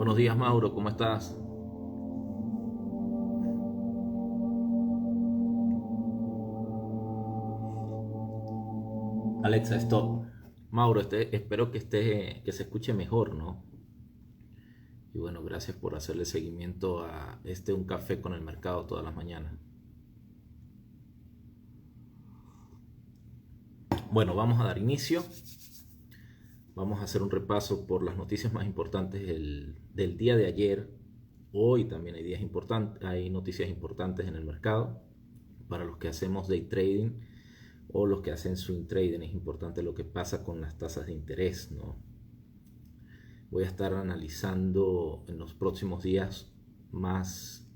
Buenos días, Mauro, ¿cómo estás? Alexa, stop. Mauro, espero que se escuche mejor, ¿no? Y bueno, gracias por hacerle seguimiento a un café con el mercado todas las mañanas. Bueno, vamos a dar inicio. Vamos a hacer un repaso por las noticias más importantes del día de ayer. Hoy también hay días importantes, hay noticias importantes en el mercado. Para los que hacemos day trading o los que hacen swing trading es importante lo que pasa con las tasas de interés, ¿no? Voy a estar analizando en los próximos días más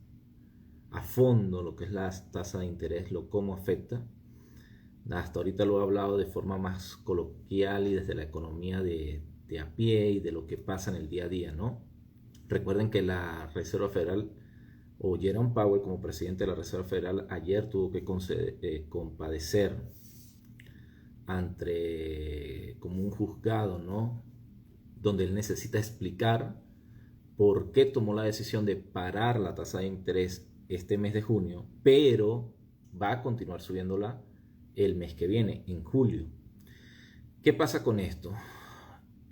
a fondo lo que es la tasa de interés, lo cómo afecta. Hasta ahorita lo he hablado de forma más coloquial y desde la economía de a pie y de lo que pasa en el día a día, ¿no? Recuerden que la Reserva Federal o Jerome Powell como presidente de la Reserva Federal ayer tuvo que compadecer ante como un juzgado, ¿no? Donde él necesita explicar por qué tomó la decisión de parar la tasa de interés este mes de junio, pero va a continuar subiéndola el mes que viene, en julio. ¿Qué pasa con esto?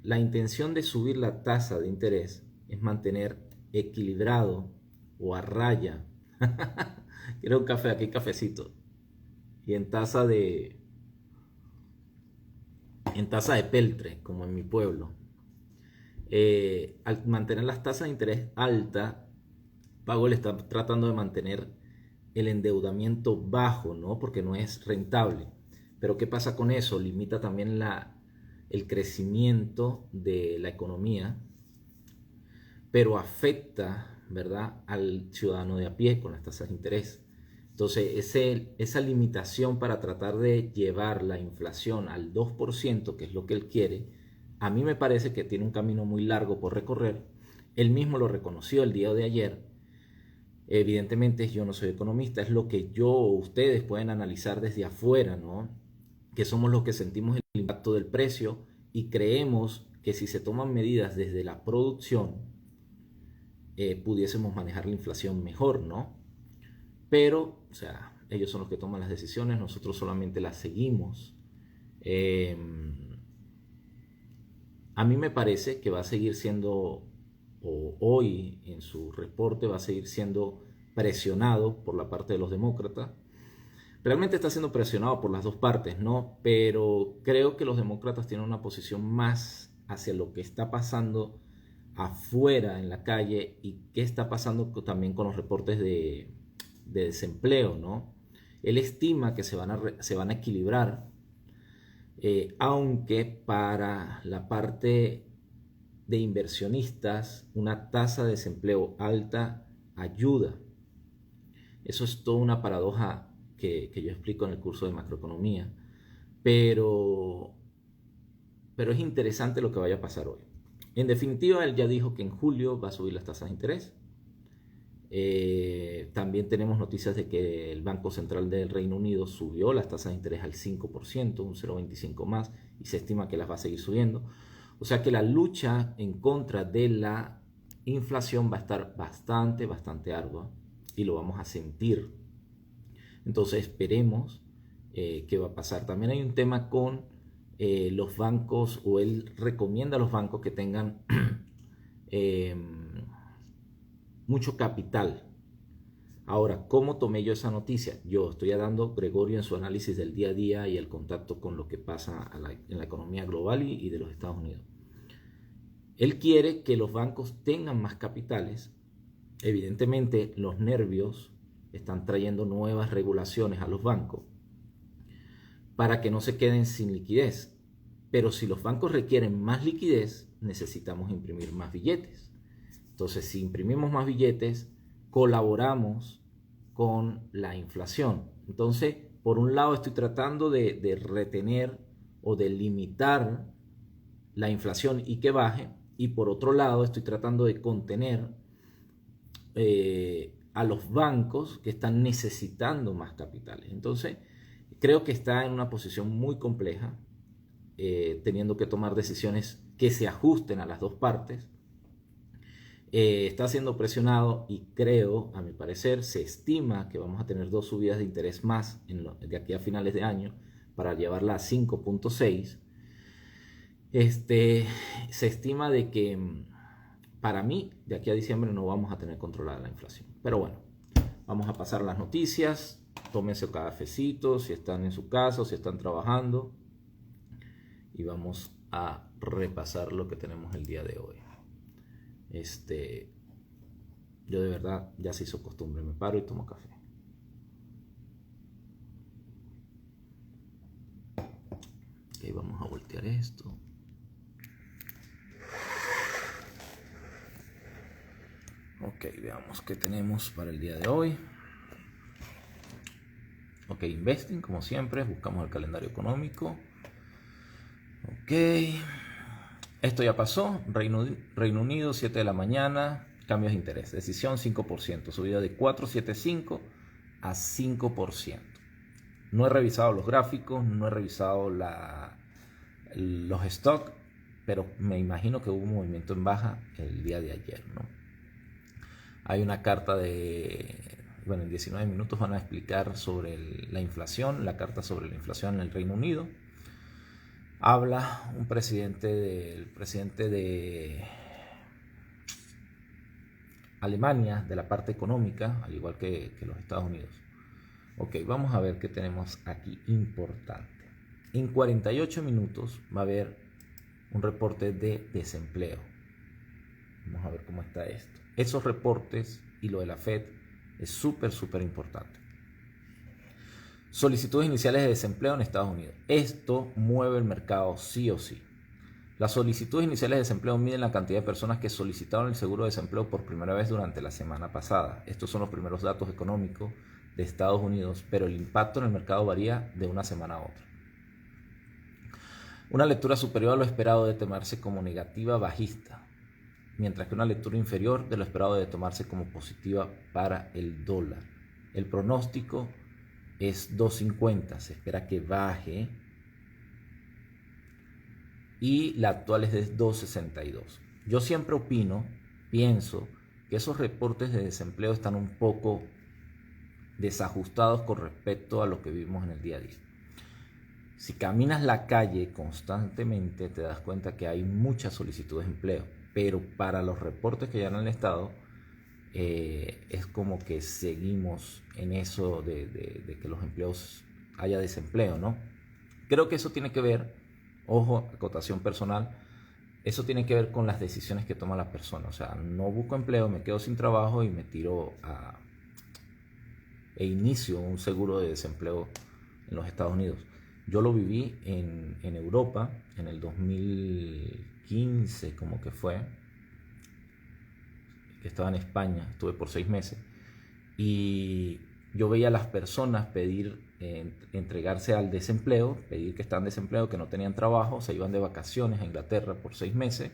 La intención de subir la tasa de interés es mantener equilibrado o a raya. Quiero un café, aquí cafecito. Y en taza de peltre, como en mi pueblo. Al mantener las tasas de interés altas, Powell está tratando de mantener el endeudamiento bajo, ¿no? Porque no es rentable. Pero ¿qué pasa con eso? Limita también el crecimiento de la economía, pero afecta, ¿verdad?, al ciudadano de a pie con las tasas de interés. Entonces, esa limitación para tratar de llevar la inflación al 2%, que es lo que él quiere, a mí me parece que tiene un camino muy largo por recorrer. Él mismo lo reconoció el día de ayer. Evidentemente yo no soy economista, es lo que yo o ustedes pueden analizar desde afuera, ¿no? Que somos los que sentimos el impacto del precio y creemos que si se toman medidas desde la producción, pudiésemos manejar la inflación mejor, ¿no? Pero, o sea, ellos son los que toman las decisiones, nosotros solamente las seguimos. Eh, a mí me parece que va a seguir siendo, o hoy en su reporte va a seguir siendo presionado por la parte de los demócratas. Realmente está siendo presionado por las dos partes, ¿no? Pero creo que los demócratas tienen una posición más hacia lo que está pasando afuera en la calle y qué está pasando también con los reportes de desempleo, ¿no? Él estima que se van a equilibrar, aunque para la parte de inversionistas una tasa de desempleo alta ayuda. Eso es toda una paradoja que yo explico en el curso de macroeconomía, pero, pero es interesante lo que vaya a pasar hoy. En definitiva, él ya dijo que en julio va a subir las tasas de interés. También tenemos noticias de que el Banco Central del Reino Unido subió las tasas de interés al 5%, un 0,25 más, y se estima que las va a seguir subiendo. O sea que la lucha en contra de la inflación va a estar bastante ardua y lo vamos a sentir. Entonces esperemos qué va a pasar. También hay un tema con los bancos, o él recomienda a los bancos que tengan eh, mucho capital. Ahora, ¿cómo tomé yo esa noticia? Yo estoy dando Gregorio en su análisis del día a día y el contacto con lo que pasa en la economía global y de los Estados Unidos. Él quiere que los bancos tengan más capitales. Evidentemente, los nervios están trayendo nuevas regulaciones a los bancos para que no se queden sin liquidez. Pero si los bancos requieren más liquidez, necesitamos imprimir más billetes. Entonces, si imprimimos más billetes, colaboramos con la inflación. Entonces, por un lado estoy tratando de retener o de limitar la inflación y que baje, y por otro lado estoy tratando de contener a los bancos que están necesitando más capitales. Entonces, creo que está en una posición muy compleja, teniendo que tomar decisiones que se ajusten a las dos partes. está siendo presionado y creo, a mi parecer, se estima que vamos a tener 2 subidas de interés más de aquí a finales de año para llevarla a 5.6. Se estima de que para mí de aquí a diciembre no vamos a tener controlada la inflación. Pero bueno, vamos a pasar las noticias. Tómense un cafecito si están en su casa, si están trabajando, y vamos a repasar lo que tenemos el día de hoy. Yo de verdad ya se hizo costumbre, me paro y tomo café. Ok, vamos a voltear esto. Ok, veamos qué tenemos para el día de hoy. Ok, Investing, como siempre, buscamos el calendario económico. Ok, esto ya pasó. Reino Unido, 7 de la mañana, cambios de interés. Decisión 5%, subida de 4,75 a 5%. No he revisado los gráficos, no he revisado los stocks, pero me imagino que hubo un movimiento en baja el día de ayer, ¿no? Hay una carta en 19 minutos van a explicar sobre la inflación, la carta sobre la inflación en el Reino Unido. Habla el presidente de Alemania, de la parte económica, al igual que los Estados Unidos. Ok, vamos a ver qué tenemos aquí importante. En 48 minutos va a haber un reporte de desempleo. Vamos a ver cómo está esto. Esos reportes y lo de la Fed es súper importante. Solicitudes iniciales de desempleo en Estados Unidos. Esto mueve el mercado sí o sí. Las solicitudes iniciales de desempleo miden la cantidad de personas que solicitaron el seguro de desempleo por primera vez durante la semana pasada. Estos son los primeros datos económicos de Estados Unidos, pero el impacto en el mercado varía de una semana a otra. Una lectura superior a lo esperado debe tomarse como negativa bajista, mientras que una lectura inferior de lo esperado debe tomarse como positiva para el dólar. El pronóstico es 2.50, se espera que baje, y la actual es de 2.62. Yo siempre pienso que esos reportes de desempleo están un poco desajustados con respecto a lo que vivimos en el día a día. Si caminas la calle constantemente te das cuenta que hay muchas solicitudes de empleo, pero para los reportes que ya han estado, es como que seguimos en eso de que los empleos haya desempleo, ¿no? Creo que eso tiene que ver, ojo, acotación personal, eso tiene que ver con las decisiones que toma la persona. O sea, no busco empleo, me quedo sin trabajo y me tiro e inicio un seguro de desempleo en los Estados Unidos. Yo lo viví en Europa en el 2015, como que fue, que estaba en España, estuve por 6 meses, y yo veía a las personas pedir, entregarse al desempleo, pedir que estaban desempleados, que no tenían trabajo, se iban de vacaciones a Inglaterra por 6 meses,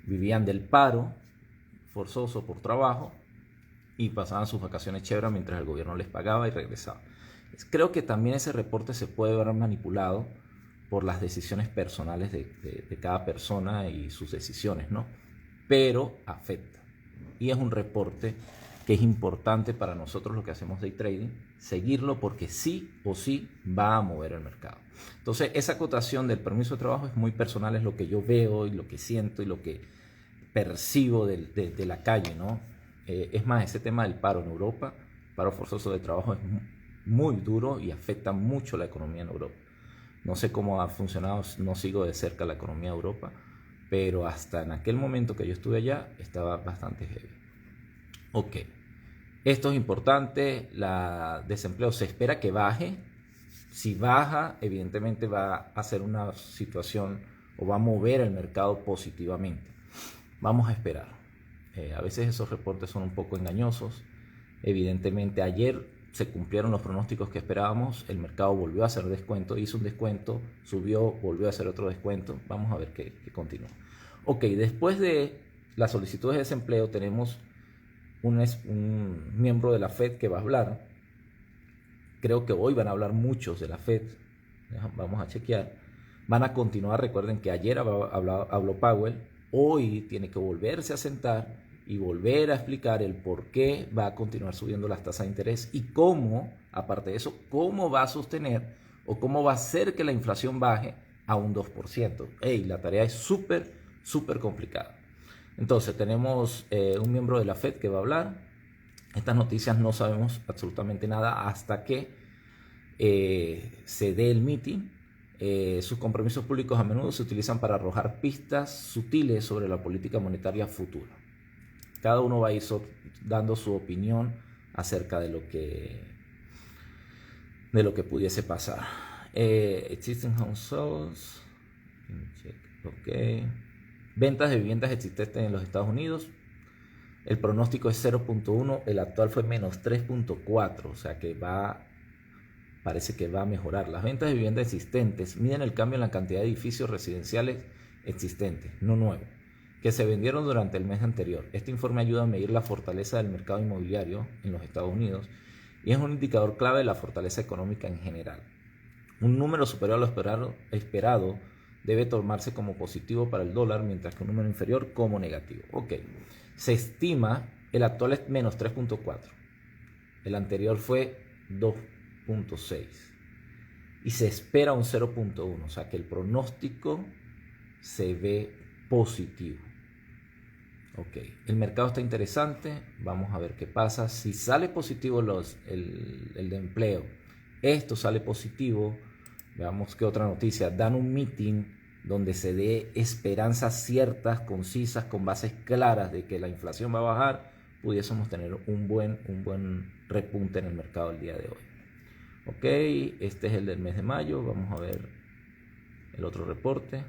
vivían del paro forzoso por trabajo y pasaban sus vacaciones chéveres mientras el gobierno les pagaba y regresaba. Creo que también ese reporte se puede ver manipulado por las decisiones personales de cada persona y sus decisiones, ¿no? Pero afecta. Y es un reporte que es importante para nosotros, lo que hacemos day trading, seguirlo, porque sí o sí va a mover el mercado. Entonces, esa acotación del permiso de trabajo es muy personal, es lo que yo veo y lo que siento y lo que percibo de la calle, ¿no? Es más, ese tema del paro en Europa, paro forzoso de trabajo, es muy duro y afecta mucho la economía en Europa. No sé cómo ha funcionado, no sigo de cerca la economía de Europa, pero hasta en aquel momento que yo estuve allá estaba bastante heavy. Ok, esto es importante, la desempleo se espera que baje. Si baja, evidentemente va a ser una situación o va a mover el mercado positivamente. Vamos a esperar. A veces esos reportes son un poco engañosos. Evidentemente ayer se cumplieron los pronósticos que esperábamos, el mercado volvió a hacer descuento, hizo un descuento, subió, volvió a hacer otro descuento. Vamos a ver qué continúa. Ok, después de las solicitudes de desempleo tenemos un miembro de la Fed que va a hablar. Creo que hoy van a hablar muchos de la Fed, vamos a chequear. Van a continuar, recuerden que ayer habló Powell, hoy tiene que volverse a sentar y volver a explicar el por qué va a continuar subiendo las tasas de interés y cómo, aparte de eso, cómo va a sostener o cómo va a hacer que la inflación baje a un 2%. La tarea es súper complicada. Entonces tenemos un miembro de la Fed que va a hablar. Estas noticias no sabemos absolutamente nada hasta que se dé el meeting. Sus compromisos públicos a menudo se utilizan para arrojar pistas sutiles sobre la política monetaria futura. Cada uno va a ir dando su opinión acerca de lo que pudiese pasar. Existing home sales. Okay. Ventas de viviendas existentes en los Estados Unidos. El pronóstico es 0.1, el actual fue menos 3.4, o sea que parece que va a mejorar. Las ventas de viviendas existentes miden el cambio en la cantidad de edificios residenciales existentes, no nuevos, que se vendieron durante el mes anterior. Este informe ayuda a medir la fortaleza del mercado inmobiliario en los Estados Unidos y es un indicador clave de la fortaleza económica en general. Un número superior a lo esperado debe tomarse como positivo para el dólar, mientras que un número inferior como negativo. Ok, se estima, el actual es menos 3.4, el anterior fue 2.6 y se espera un 0.1, o sea que el pronóstico se ve positivo. Ok, el mercado está interesante, vamos a ver qué pasa. Si sale positivo el de empleo, esto sale positivo, veamos qué otra noticia. Dan un meeting donde se dé esperanzas ciertas, concisas, con bases claras de que la inflación va a bajar, pudiésemos tener un buen repunte en el mercado el día de hoy. Ok, este es el del mes de mayo, vamos a ver el otro reporte.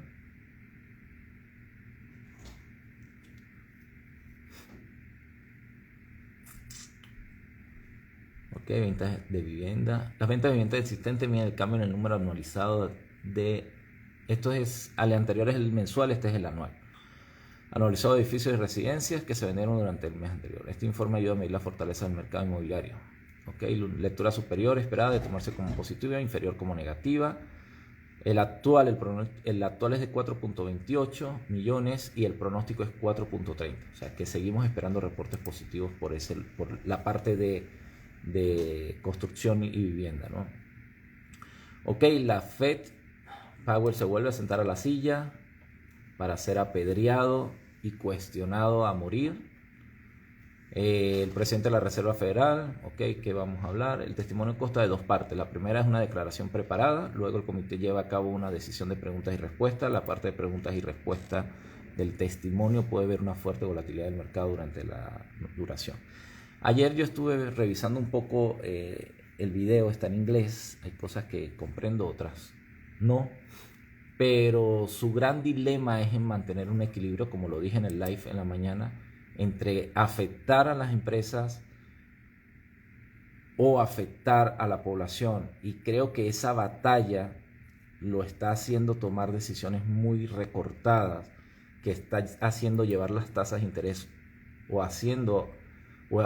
Ok, ventas de vivienda. Las ventas de vivienda existentes miden el cambio en el número anualizado de... Esto es, al anterior es el mensual, este es el anual. Anualizado de edificios y residencias que se vendieron durante el mes anterior. Este informe ayuda a medir la fortaleza del mercado inmobiliario. Ok, lectura superior esperada de tomarse como positiva, inferior como negativa. El actual es de 4.28 millones y el pronóstico es 4.30. O sea que seguimos esperando reportes positivos por la parte de construcción y vivienda, ¿no? Ok, la Fed, Powell se vuelve a sentar a la silla para ser apedreado y cuestionado a morir. El presidente de la Reserva Federal, ok, ¿qué vamos a hablar? El testimonio consta de dos partes. La primera es una declaración preparada, luego el comité lleva a cabo una decisión de preguntas y respuestas. La parte de preguntas y respuestas del testimonio puede ver una fuerte volatilidad del mercado durante la duración. Ayer yo estuve revisando un poco el video, está en inglés, hay cosas que comprendo, otras no, pero su gran dilema es en mantener un equilibrio, como lo dije en el live en la mañana, entre afectar a las empresas o afectar a la población, y creo que esa batalla lo está haciendo tomar decisiones muy recortadas, que está haciendo llevar las tasas de interés o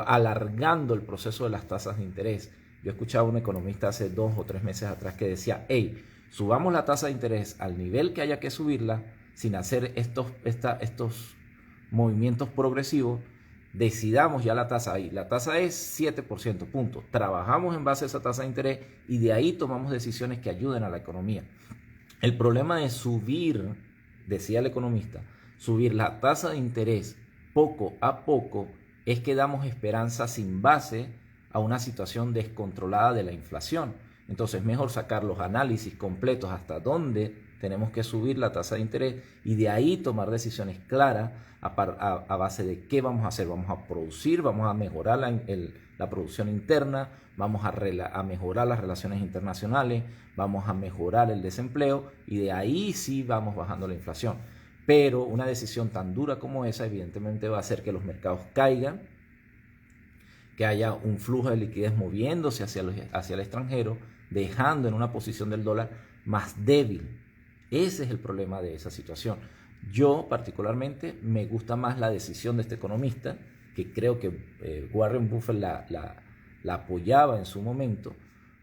alargando el proceso de las tasas de interés. Yo escuchaba a un economista hace 2 o 3 meses atrás que decía, subamos la tasa de interés al nivel que haya que subirla, sin hacer estos movimientos progresivos, decidamos ya la tasa ahí. La tasa es 7%, punto. Trabajamos en base a esa tasa de interés y de ahí tomamos decisiones que ayuden a la economía. El problema de subir, decía el economista, subir la tasa de interés poco a poco es que damos esperanza sin base a una situación descontrolada de la inflación. Entonces es mejor sacar los análisis completos hasta dónde tenemos que subir la tasa de interés y de ahí tomar decisiones claras a base de qué vamos a hacer. Vamos a producir, vamos a mejorar la producción interna, vamos a mejorar las relaciones internacionales, vamos a mejorar el desempleo y de ahí sí vamos bajando la inflación. Pero una decisión tan dura como esa evidentemente va a hacer que los mercados caigan, que haya un flujo de liquidez moviéndose hacia el extranjero, dejando en una posición del dólar más débil. Ese es el problema de esa situación. Yo particularmente me gusta más la decisión de este economista, que creo que Warren Buffett la apoyaba en su momento,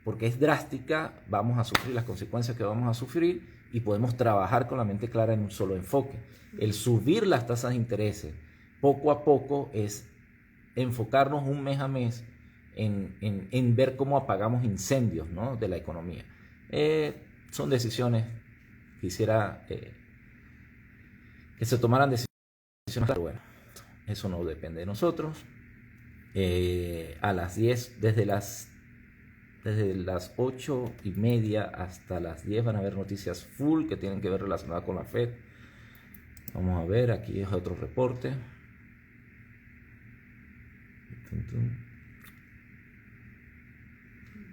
porque es drástica, vamos a sufrir las consecuencias que vamos a sufrir y podemos trabajar con la mente clara en un solo enfoque. El subir las tasas de interés poco a poco es enfocarnos un mes a mes en ver cómo apagamos incendios, ¿no?, de la economía. Son decisiones, quisiera que se tomaran decisiones, pero bueno, eso no depende de nosotros. A las 10, desde las 8:30 hasta las 10 van a haber noticias full que tienen que ver relacionadas con la Fed. Vamos a ver, aquí es otro reporte.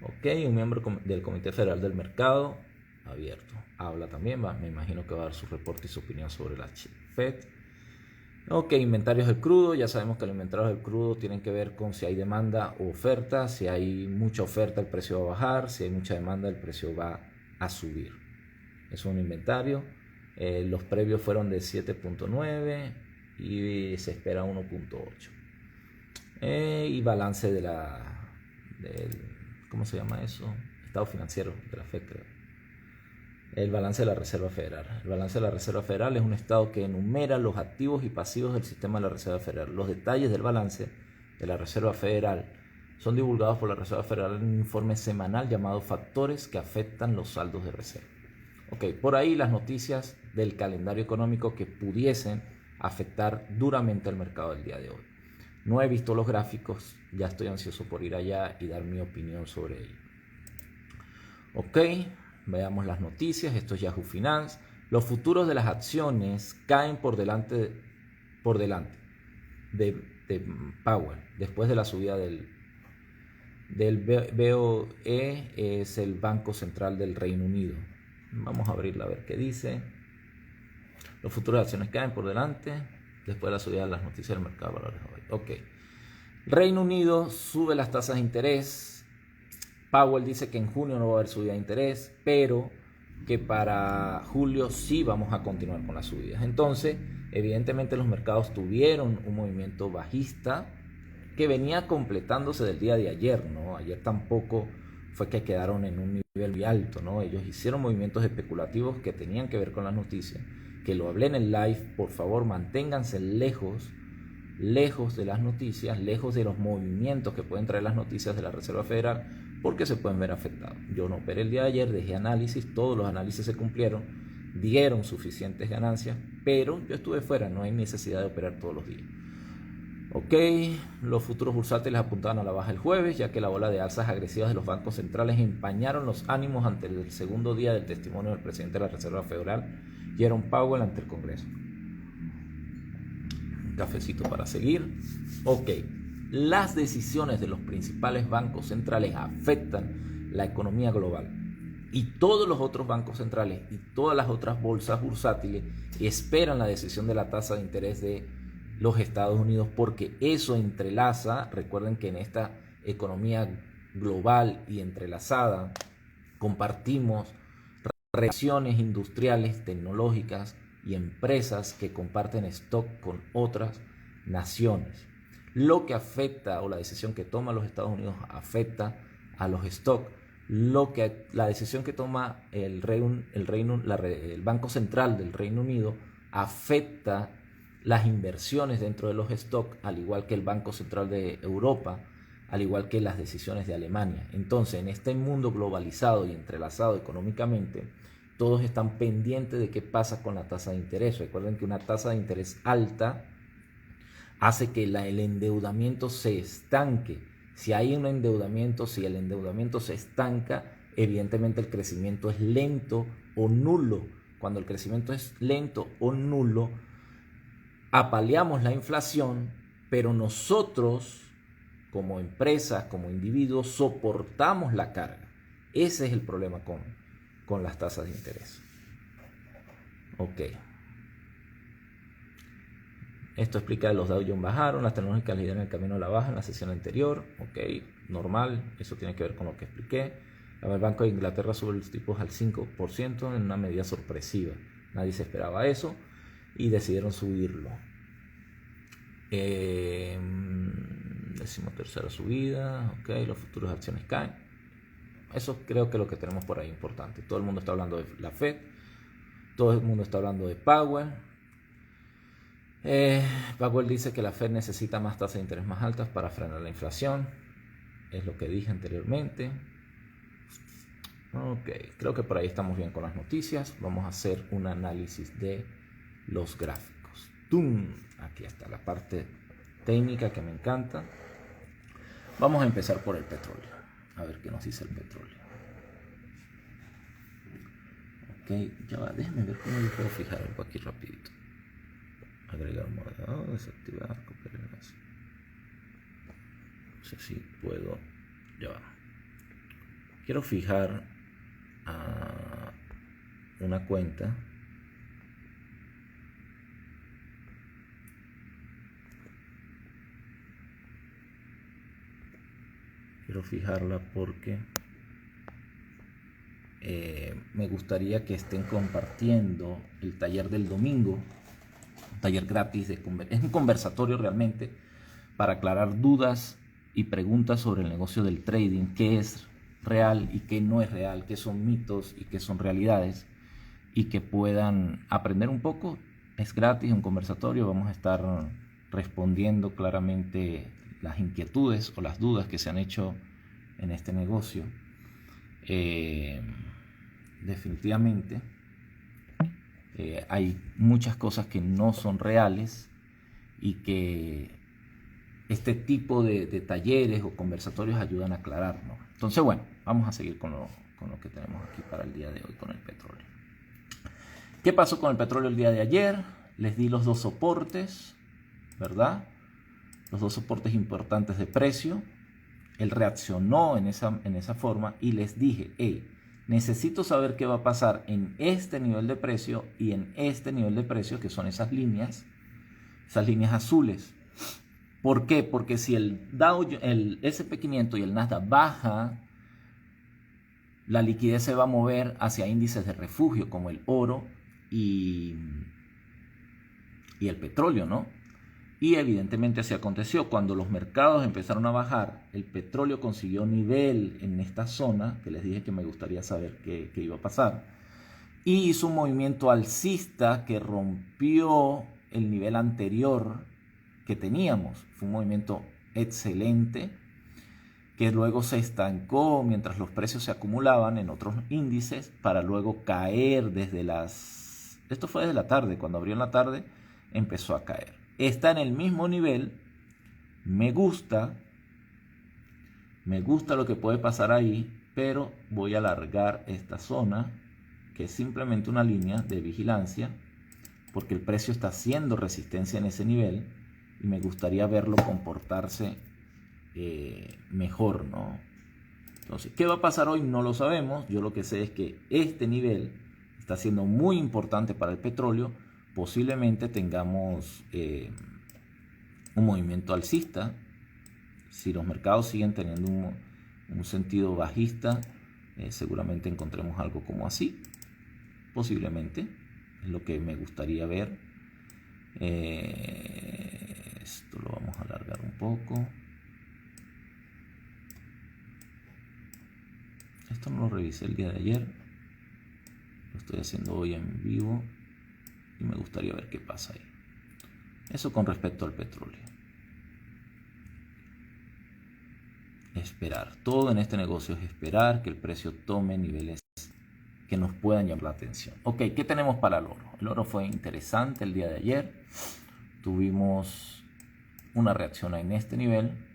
Ok, un miembro del Comité Federal del Mercado Abierto habla también, me imagino que va a dar su reporte y su opinión sobre la Fed. Ok, inventarios del crudo. Ya sabemos que los inventarios del crudo tienen que ver con si hay demanda o oferta. Si hay mucha oferta, el precio va a bajar. Si hay mucha demanda, el precio va a subir. Es un inventario. Los previos fueron de 7.9 y se espera 1.8. Y balance del, ¿cómo se llama eso? Estado financiero de la Fed, creo. El balance de la Reserva Federal. El balance de la Reserva Federal es un estado que enumera los activos y pasivos del sistema de la Reserva Federal. Los detalles del balance de la Reserva Federal son divulgados por la Reserva Federal en un informe semanal llamado Factores que afectan los saldos de reserva. Ok, por ahí las noticias del calendario económico que pudiesen afectar duramente al mercado del día de hoy. No he visto los gráficos, ya estoy ansioso por ir allá y dar mi opinión sobre ello. Ok. Veamos las noticias. Esto es Yahoo Finance. Los futuros de las acciones caen por delante de Powell después de la subida del BOE, es el Banco Central del Reino Unido. Vamos a abrirla a ver qué dice. Los futuros de acciones caen por delante después de la subida de las noticias del mercado de valores hoy. Ok. Reino Unido sube las tasas de interés. Powell dice que en junio no va a haber subida de interés, pero que para julio sí vamos a continuar con las subidas. Entonces, evidentemente los mercados tuvieron un movimiento bajista que venía completándose del día de ayer, ¿no? Ayer tampoco fue que quedaron en un nivel muy alto, ¿no? Ellos hicieron movimientos especulativos que tenían que ver con las noticias, que lo hablé en el live. Por favor, manténganse lejos de las noticias, lejos de los movimientos que pueden traer las noticias de la Reserva Federal, porque se pueden ver afectados. Yo no operé el día de ayer, dejé análisis, todos los análisis se cumplieron, dieron suficientes ganancias, pero yo estuve fuera, no hay necesidad de operar todos los días. Ok, los futuros bursátiles apuntaban a la baja el jueves, ya que la ola de alzas agresivas de los bancos centrales empañaron los ánimos ante el segundo día del testimonio del presidente de la Reserva Federal, Jerome Powell, ante el Congreso. Un cafecito para seguir. Ok. Las decisiones de los principales bancos centrales afectan la economía global y todos los otros bancos centrales y todas las otras bolsas bursátiles esperan la decisión de la tasa de interés de los Estados Unidos, porque eso entrelaza. Recuerden que en esta economía global y entrelazada compartimos relaciones industriales, tecnológicas y empresas que comparten stock con otras naciones. Lo que afecta, o la decisión que toma los Estados Unidos afecta a los stocks. La decisión que toma el Banco Central del Reino Unido afecta las inversiones dentro de los stocks, al igual que el Banco Central de Europa, al igual que las decisiones de Alemania. Entonces, en este mundo globalizado y entrelazado económicamente, todos están pendientes de qué pasa con la tasa de interés. Recuerden que una tasa de interés alta hace que el endeudamiento se estanque. Si hay un endeudamiento, si el endeudamiento se estanca, evidentemente el crecimiento es lento o nulo. Cuando el crecimiento es lento o nulo, apaleamos la inflación, pero nosotros, como empresas, como individuos, soportamos la carga. Ese es el problema con las tasas de interés. Ok. Esto explica que los Dow Jones bajaron, las tecnológicas lideran el camino a la baja en la sesión anterior. Ok, normal, eso tiene que ver con lo que expliqué. El Banco de Inglaterra sube los tipos al 5% en una medida sorpresiva. Nadie se esperaba eso y decidieron subirlo. 13ª subida. Ok, los futuros de acciones caen. Eso creo que es lo que tenemos por ahí importante. Todo el mundo está hablando de la Fed, todo el mundo está hablando de Powell. Powell dice que la Fed necesita más tasas de interés más altas para frenar la inflación. Es lo que dije anteriormente. Ok, creo que por ahí estamos bien con las noticias. Vamos a hacer un análisis de los gráficos. ¡Tum! Aquí está la parte técnica que me encanta. Vamos a empezar por el petróleo. A ver qué nos dice el petróleo. Ok, ya va, déjenme ver cómo yo puedo fijar algo aquí rapidito. Agregar un moderador, desactivar, copiar el enlace. No sé si puedo. Ya va. Quiero fijar una cuenta. Quiero fijarla porque me gustaría que estén compartiendo el taller del domingo, un taller gratis, es un conversatorio realmente para aclarar dudas y preguntas sobre el negocio del trading, qué es real y qué no es real, qué son mitos y qué son realidades, y que puedan aprender un poco. Es gratis, un conversatorio, vamos a estar respondiendo claramente las inquietudes o las dudas que se han hecho en este negocio. Definitivamente hay muchas cosas que no son reales y que este tipo de talleres o conversatorios ayudan a aclararnos. Entonces, bueno, vamos a seguir con lo que tenemos aquí para el día de hoy con el petróleo. ¿Qué pasó con el petróleo el día de ayer? Les di los dos soportes, ¿verdad? Los dos soportes importantes de precio. Él reaccionó en esa forma y les dije, hey, necesito saber qué va a pasar en este nivel de precio y en este nivel de precio, que son esas líneas azules. ¿Por qué? Porque si el SP500 y el Nasdaq baja, la liquidez se va a mover hacia índices de refugio como el oro y el petróleo, ¿no? Y evidentemente así aconteció. Cuando los mercados empezaron a bajar, el petróleo consiguió nivel en esta zona, que les dije que me gustaría saber qué iba a pasar, y hizo un movimiento alcista que rompió el nivel anterior que teníamos. Fue un movimiento excelente que luego se estancó mientras los precios se acumulaban en otros índices para luego caer esto fue desde la tarde, cuando abrió en la tarde empezó a caer. Está en el mismo nivel. Me gusta lo que puede pasar ahí, pero voy a alargar esta zona, que es simplemente una línea de vigilancia, porque el precio está haciendo resistencia en ese nivel y me gustaría verlo comportarse mejor, ¿no? Entonces, ¿qué va a pasar hoy? No lo sabemos. Yo lo que sé es que este nivel está siendo muy importante para el petróleo. Posiblemente tengamos un movimiento alcista. Si los mercados siguen teniendo un sentido bajista, seguramente encontremos algo como así. Posiblemente es lo que me gustaría ver. Esto lo vamos a alargar un poco. Esto no lo revisé el día de ayer, lo estoy haciendo hoy en vivo y me gustaría ver qué pasa ahí. Eso con respecto al petróleo. Esperar. Todo en este negocio es esperar que el precio tome niveles que nos puedan llamar la atención. Ok, ¿qué tenemos para el oro? El oro fue interesante el día de ayer. Tuvimos una reacción en este nivel.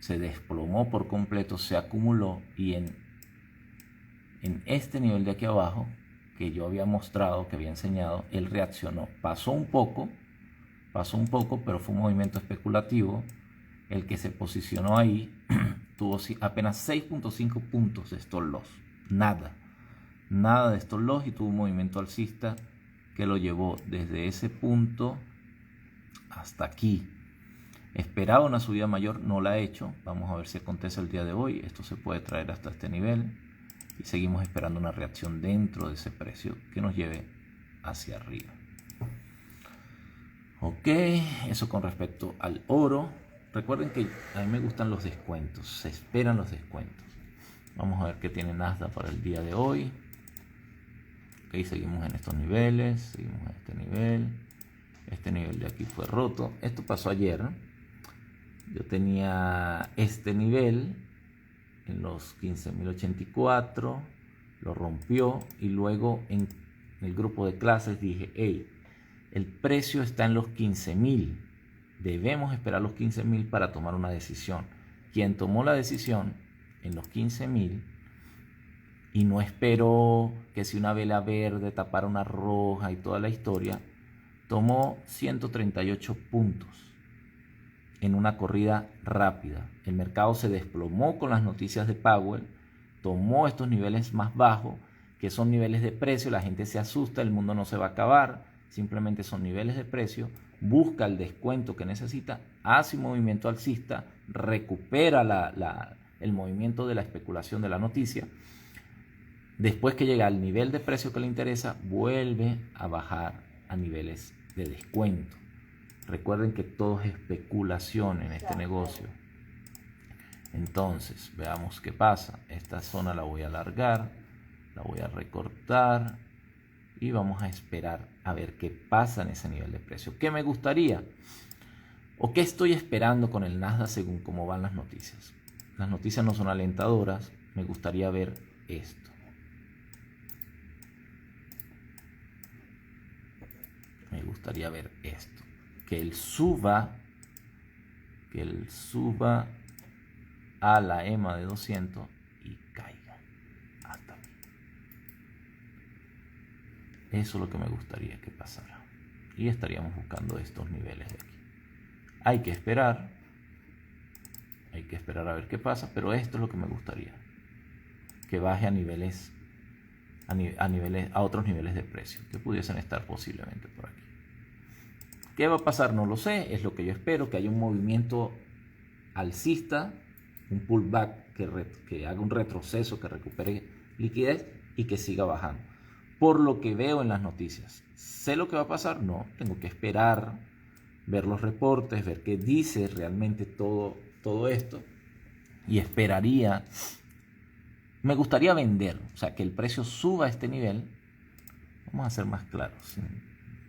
Se desplomó por completo, se acumuló y en este nivel de aquí abajo que yo había mostrado, que había enseñado, él reaccionó. Pasó un poco, pero fue un movimiento especulativo. El que se posicionó ahí tuvo apenas 6.5 puntos de stop loss. Nada de stop loss y tuvo un movimiento alcista que lo llevó desde ese punto hasta aquí. Esperaba una subida mayor, no la ha hecho. Vamos a ver si acontece el día de hoy. Esto se puede traer hasta este nivel y seguimos esperando una reacción dentro de ese precio que nos lleve hacia arriba. Ok, eso con respecto al oro. Recuerden que a mí me gustan los descuentos, se esperan los descuentos. Vamos a ver qué tiene Nasdaq para el día de hoy. Ok, seguimos en estos niveles, seguimos en este nivel. posible aquí fue roto. Esto pasó ayer. Yo tenía este nivel en los 15.084, lo rompió y luego en el grupo de clases dije, hey, el precio está en los 15.000, debemos esperar los 15.000 para tomar una decisión. Quien tomó la decisión en los 15.000 y no esperó que si una vela verde tapara una roja y toda la historia, tomó 138 puntos en una corrida rápida. El mercado se desplomó con las noticias de Powell, tomó estos niveles más bajos, que son niveles de precio, la gente se asusta, el mundo no se va a acabar, simplemente son niveles de precio, busca el descuento que necesita, hace un movimiento alcista, recupera el movimiento de la especulación de la noticia. Después que llega al nivel de precio que le interesa, vuelve a bajar a niveles de descuento. Recuerden que todo es especulación en este negocio. Entonces, veamos qué pasa. Esta zona la voy a alargar, la voy a recortar y vamos a esperar a ver qué pasa en ese nivel de precio. ¿Qué me gustaría? ¿O qué estoy esperando con el Nasdaq según cómo van las noticias? Las noticias no son alentadoras. Me gustaría ver esto. Me gustaría ver esto. Que él suba a la EMA de 200 y caiga hasta aquí. Eso es lo que me gustaría que pasara. Y estaríamos buscando estos niveles de aquí. Hay que esperar a ver qué pasa, pero esto es lo que me gustaría. Que baje a otros niveles de precio que pudiesen estar posiblemente por aquí. ¿Qué va a pasar? No lo sé, es lo que yo espero, que haya un movimiento alcista, un pullback que haga un retroceso, que recupere liquidez y que siga bajando. Por lo que veo en las noticias. ¿Sé lo que va a pasar? No, tengo que esperar, ver los reportes, ver qué dice realmente todo esto y esperaría. Me gustaría vender, o sea, que el precio suba a este nivel. Vamos a ser más claros, ¿sí?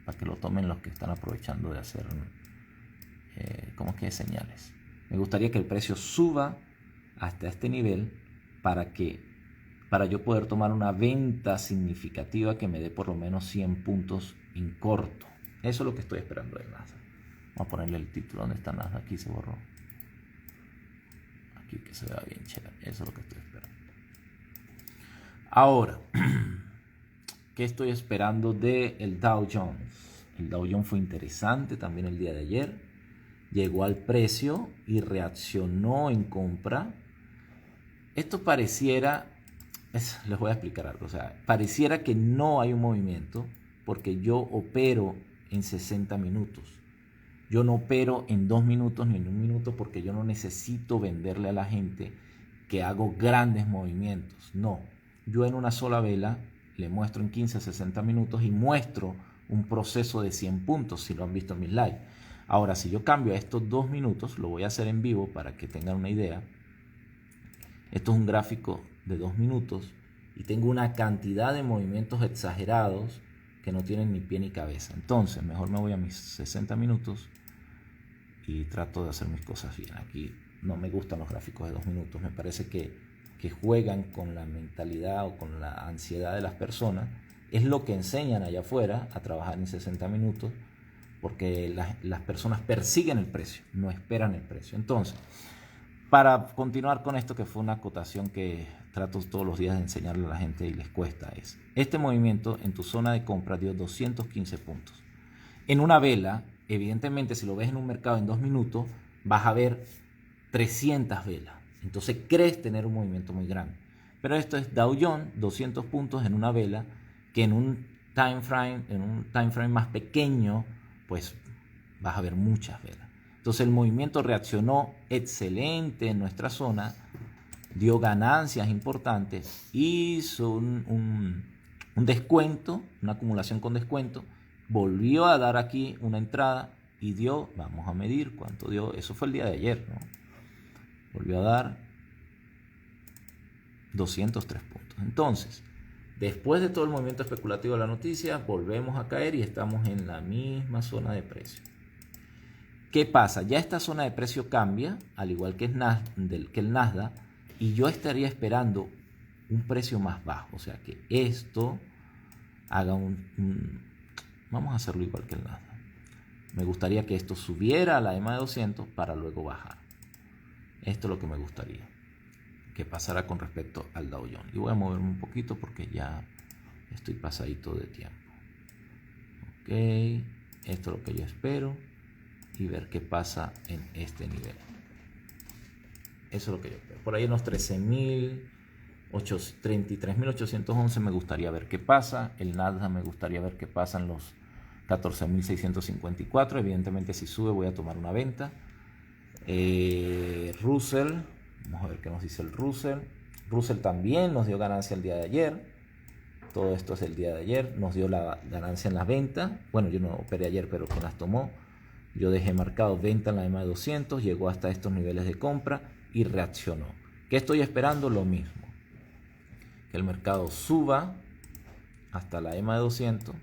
Para que lo tomen los que están aprovechando de hacer ¿cómo que señales? Me gustaría que el precio suba hasta este nivel para yo poder tomar una venta significativa que me dé por lo menos 100 puntos en corto. Eso es lo que estoy esperando del Nasdaq. Vamos a ponerle el título. ¿Dónde está Nasdaq? Aquí se borró. Aquí que se vea bien chévere. Eso es lo que estoy esperando. Ahora, ¿qué estoy esperando del Dow Jones? El Dow Jones fue interesante también el día de ayer. Llegó al precio y reaccionó en compra. Esto pareciera, les voy a explicar algo, o sea, pareciera que no hay un movimiento porque yo opero en 60 minutos. Yo no opero en 2 minutos ni en 1 minuto porque yo no necesito venderle a la gente que hago grandes movimientos. No, yo en una sola vela le muestro en 15 a 60 minutos y muestro un proceso de 100 puntos si lo han visto en mis live. Ahora, si yo cambio a estos 2 minutos, lo voy a hacer en vivo para que tengan una idea. Esto es un gráfico de 2 minutos y tengo una cantidad de movimientos exagerados que no tienen ni pie ni cabeza. Entonces, mejor me voy a mis 60 minutos y trato de hacer mis cosas bien. Aquí no me gustan los gráficos de 2 minutos. Me parece que juegan con la mentalidad o con la ansiedad de las personas. Es lo que enseñan allá afuera a trabajar en 60 minutos porque las personas persiguen el precio, no esperan el precio. Entonces, para continuar con esto, que fue una acotación que trato todos los días de enseñarle a la gente y les cuesta, es este movimiento en tu zona de compra dio 215 puntos. En una vela, evidentemente, si lo ves en un mercado en 2 minutos, vas a ver 300 velas. Entonces crees tener un movimiento muy grande. Pero esto es Dow Jones, 200 puntos en una vela, que en un time frame más pequeño, pues vas a ver muchas velas. Entonces el movimiento reaccionó excelente en nuestra zona, dio ganancias importantes, hizo un descuento, una acumulación con descuento, volvió a dar aquí una entrada y dio, vamos a medir cuánto dio, eso fue el día de ayer, ¿no? Volvió a dar 203 puntos. Entonces, después de todo el movimiento especulativo de la noticia, volvemos a caer y estamos en la misma zona de precio. ¿Qué pasa? Ya esta zona de precio cambia, al igual que el Nasdaq, y yo estaría esperando un precio más bajo. O sea, que esto haga vamos a hacerlo igual que el Nasdaq. Me gustaría que esto subiera a la EMA de 200 para luego bajar. Esto es lo que me gustaría que pasara con respecto al Dow Jones. Y voy a moverme un poquito porque ya estoy pasadito de tiempo. Ok, esto es lo que yo espero. Y ver qué pasa en este nivel. Eso es lo que yo espero. Por ahí en los 33.811 me gustaría ver qué pasa. El Nasdaq me gustaría ver qué pasa en los 14.654. Evidentemente si sube voy a tomar una venta. Russell, vamos a ver qué nos dice el Russell. Russell también nos dio ganancia el día de ayer. Todo esto es el día de ayer. Nos dio la ganancia en las ventas. Bueno, yo no operé ayer, pero quien las tomó. Yo dejé marcado venta en la EMA de 200, llegó hasta estos niveles de compra y reaccionó. ¿Qué estoy esperando? Lo mismo. Que el mercado suba hasta la EMA de 200,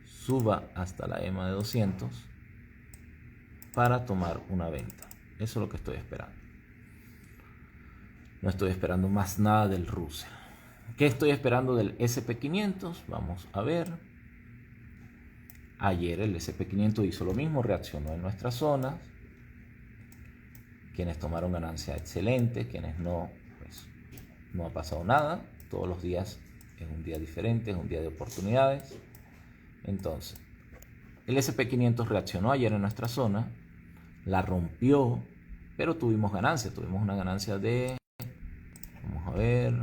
suba hasta la EMA de 200 para tomar una venta. Eso es lo que estoy esperando. No estoy esperando más nada del Russell. ¿Qué estoy esperando del SP500? Vamos a ver. Ayer el SP500 hizo lo mismo, reaccionó en nuestras zonas. Quienes tomaron ganancia, excelente. Quienes no, pues no ha pasado nada. Todos los días es un día diferente, es un día de oportunidades. Entonces, el SP500 reaccionó ayer en nuestra zona, la rompió, pero tuvimos ganancia. Tuvimos una ganancia de, vamos a ver,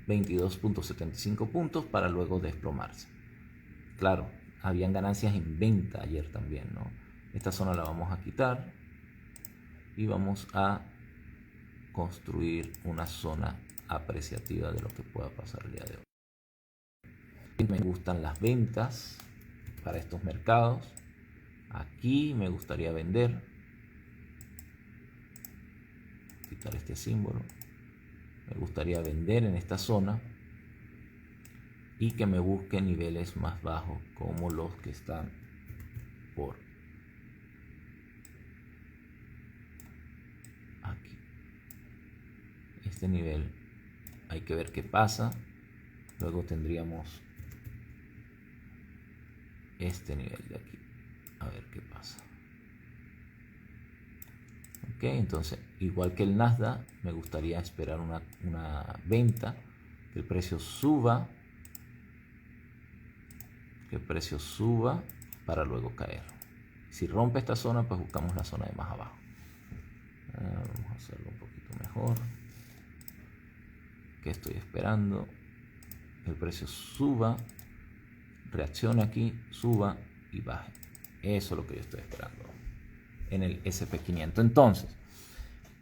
22.75 puntos para luego desplomarse. Claro, habían ganancias en venta ayer también, ¿no? Esta zona la vamos a quitar y vamos a construir una zona apreciativa de lo que pueda pasar el día de hoy. Me gustan las ventas para estos mercados. Aquí me gustaría vender. Quitar este símbolo. Me gustaría vender en esta zona y que me busque niveles más bajos como los que están por aquí. Este nivel hay que ver qué pasa. Luego tendríamos este nivel de aquí, a ver qué pasa. Ok, entonces igual que el Nasdaq me gustaría esperar una venta, que el precio suba, para luego caer. Si rompe esta zona, pues buscamos la zona de más abajo. Vamos a hacerlo un poquito mejor. ¿Qué estoy esperando? El precio suba, reaccione aquí, suba y baje. Eso es lo que yo estoy esperando en el SP500. Entonces,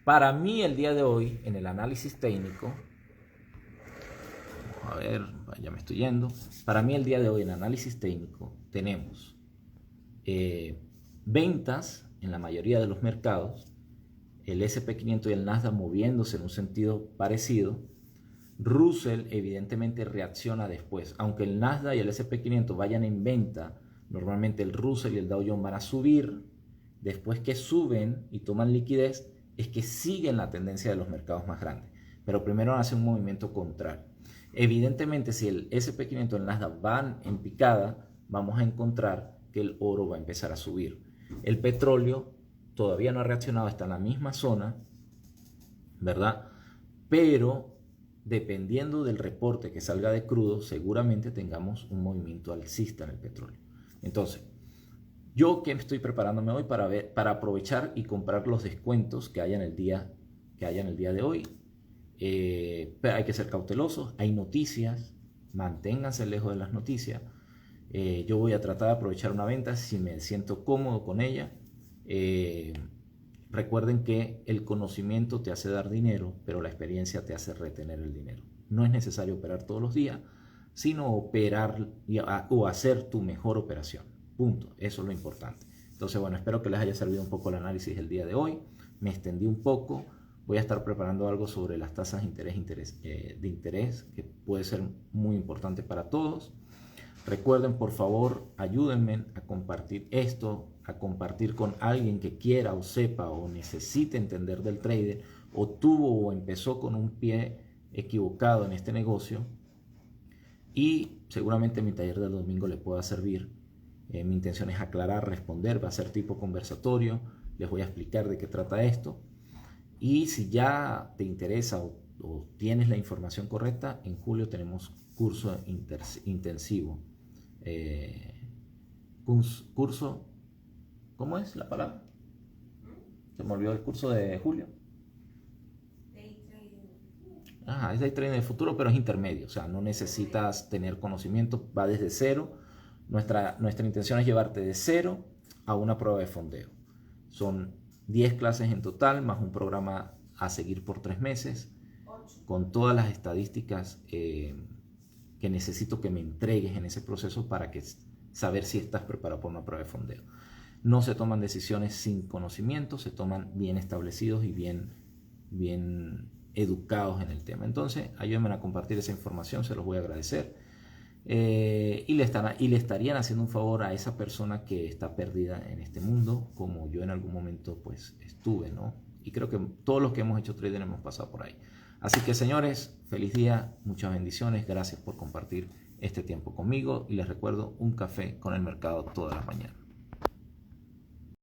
para mí el día de hoy, en el análisis técnico, vamos a ver, ya me estoy yendo. Para mí el día de hoy, en análisis técnico, tenemos ventas en la mayoría de los mercados, el SP500 y el Nasdaq moviéndose en un sentido parecido. Russell evidentemente reacciona después. Aunque el Nasdaq y el SP500 vayan en venta, normalmente el Russell y el Dow Jones van a subir. Después que suben y toman liquidez, es que siguen la tendencia de los mercados más grandes. Pero primero hacen un movimiento contrario. Evidentemente, si el SP500 y el Nasdaq van en picada, vamos a encontrar que el oro va a empezar a subir. El petróleo todavía no ha reaccionado, está en la misma zona, ¿verdad? Pero dependiendo del reporte que salga de crudo, seguramente tengamos un movimiento alcista en el petróleo. Entonces, yo que estoy preparándome hoy para aprovechar y comprar los descuentos que haya en el día de hoy. Pero hay que ser cautelosos, hay noticias, manténganse lejos de las noticias. Yo voy a tratar de aprovechar una venta si me siento cómodo con ella. Recuerden que el conocimiento te hace dar dinero, pero la experiencia te hace retener el dinero. No es necesario operar todos los días, sino operar o hacer tu mejor operación. Punto. Eso es lo importante. Entonces, bueno, espero que les haya servido un poco el análisis del día de hoy. Me extendí un poco. Voy a estar preparando algo sobre las tasas de interés que puede ser muy importante para todos. Recuerden, por favor, ayúdenme a compartir esto, a compartir con alguien que quiera o sepa o necesite entender del trader, o tuvo o empezó con un pie equivocado en este negocio, y seguramente mi taller del domingo le pueda servir. Mi intención es aclarar, responder, va a ser tipo conversatorio, les voy a explicar de qué trata esto, y si ya te interesa o tienes la información correcta, en julio tenemos curso intensivo. Curso, ¿cómo es la palabra? Se me olvidó el curso de julio. Es day trading de futuro, pero es intermedio, o sea, no necesitas tener conocimiento, va desde cero. Nuestra intención es llevarte de cero a una prueba de fondeo. Son 10 clases en total, más un programa a seguir por 3 meses, con todas las estadísticas que necesito que me entregues en ese proceso para saber si estás preparado para una prueba de fondeo. No se toman decisiones sin conocimiento, se toman bien establecidos y bien educados en el tema. Entonces, ayúdenme a compartir esa información, se los voy a agradecer. Y le estarían haciendo un favor a esa persona que está perdida en este mundo, como yo en algún momento pues estuve, ¿no? Y creo que todos los que hemos hecho trading hemos pasado por ahí. Así que, señores, feliz día, muchas bendiciones, gracias por compartir este tiempo conmigo, y les recuerdo un café con el mercado todas las mañanas.